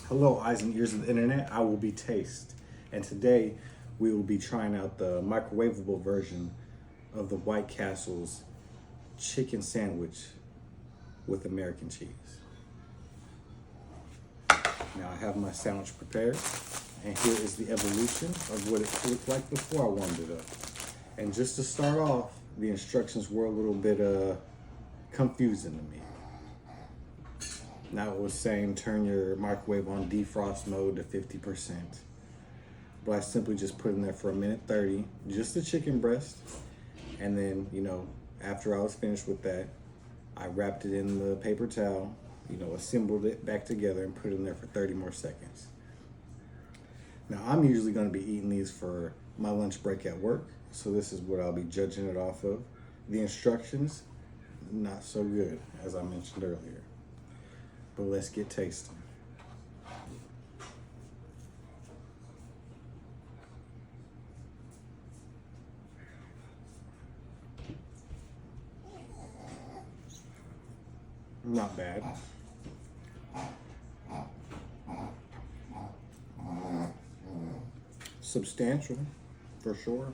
Hello, eyes and ears of the internet. I will be Taste, and today we will be trying out the microwavable version of the White Castle's chicken sandwich with American cheese. Now I have my sandwich prepared, and here is the evolution of what it looked like before I warmed it up. And just to start off, the instructions were a little bit confusing to me. Now it was saying turn your microwave on defrost mode to 50%. But I simply just put in there for a minute 30, just the chicken breast. And then, after I was finished with that, I wrapped it in the paper towel, assembled it back together and put it in there for 30 more seconds. Now I'm usually gonna be eating these for my lunch break at work. So this is what I'll be judging it off of. The instructions, not so good, as I mentioned earlier. But let's get tasting. Not bad. Substantial, for sure.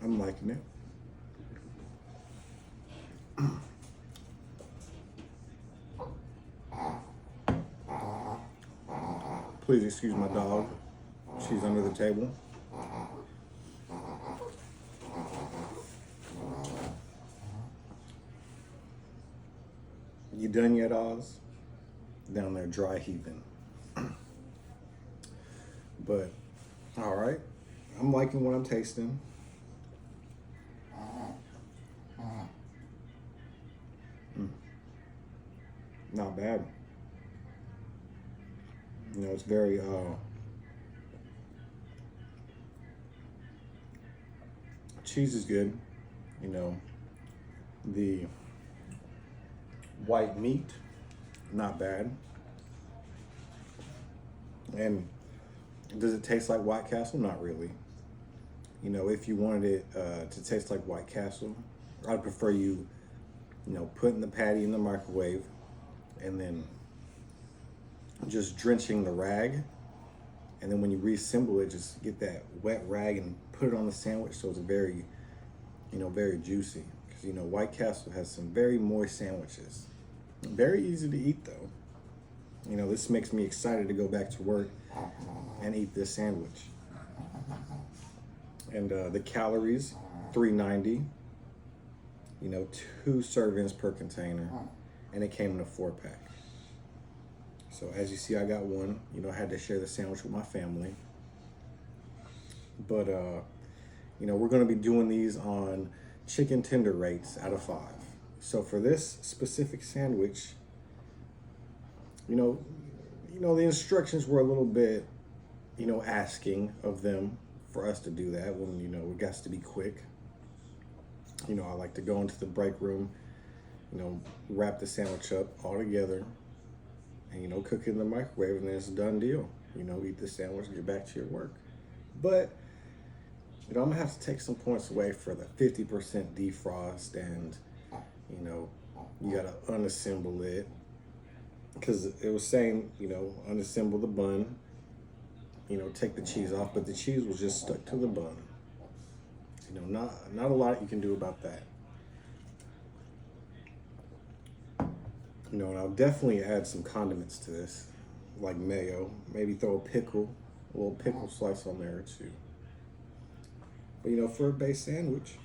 I'm liking it. Please excuse my dog. She's under the table. You done yet, Oz? Down there dry heaving. But, all right. I'm liking what I'm tasting. Not bad. It's very cheese is good. The white meat, not bad. And does it taste like White Castle? Not really. If you wanted it to taste like White Castle, I'd prefer you, putting the patty in the microwave and then just drenching the rag. And then when you reassemble it, just get that wet rag and put it on the sandwich so it's very, very juicy. Because, White Castle has some very moist sandwiches. Very easy to eat though. This makes me excited to go back to work and eat this sandwich. And the calories, 390. 2 servings per container. And it came in a 4-pack. So as you see, I got one. I had to share the sandwich with my family. But, we're going to be doing these on chicken tender rates out of 5. So for this specific sandwich, the instructions were a little bit, asking of them for us to do that when, it got to be quick. I like to go into the break room, wrap the sandwich up all together and, cook it in the microwave, and then it's a done deal. Eat the sandwich, get back to your work. But, I'm gonna have to take some points away for the 50% defrost and, you gotta unassemble it. Because it was saying, unassemble the bun, take the cheese off, but the cheese was just stuck to the bun. Not a lot you can do about that. And I'll definitely add some condiments to this, like mayo. Maybe throw a little pickle slice on there too. But for a base sandwich,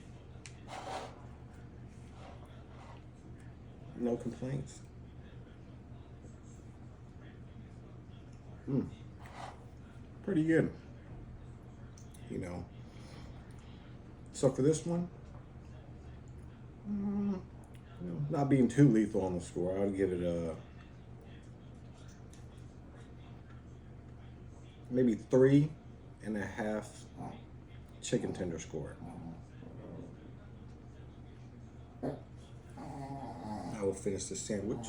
no complaints. Pretty good. So for this one, not being too lethal on the score, I would give it a maybe 3.5 chicken tender score. I will finish the sandwich.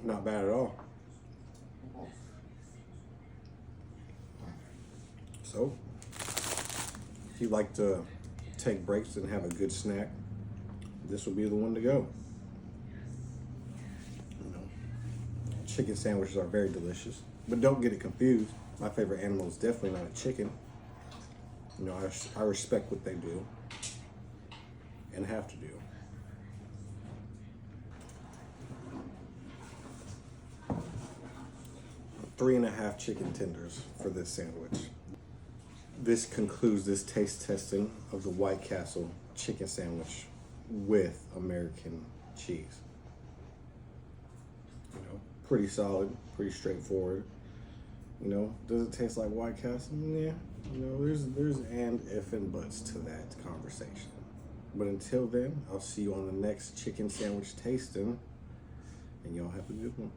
Not bad at all. So, if you like to take breaks and have a good snack, this will be the one to go. You know, chicken sandwiches are very delicious, but don't get it confused. My favorite animal is definitely not a chicken. You know, I respect what they do and have to do. 3.5 chicken tenders for this sandwich. This concludes this taste testing of the White Castle chicken sandwich with American cheese. You know, pretty solid, pretty straightforward. You know, does it taste like White Castle? Yeah. You know, there's and if and buts to that conversation. But until then, I'll see you on the next chicken sandwich tasting, and y'all have a good one.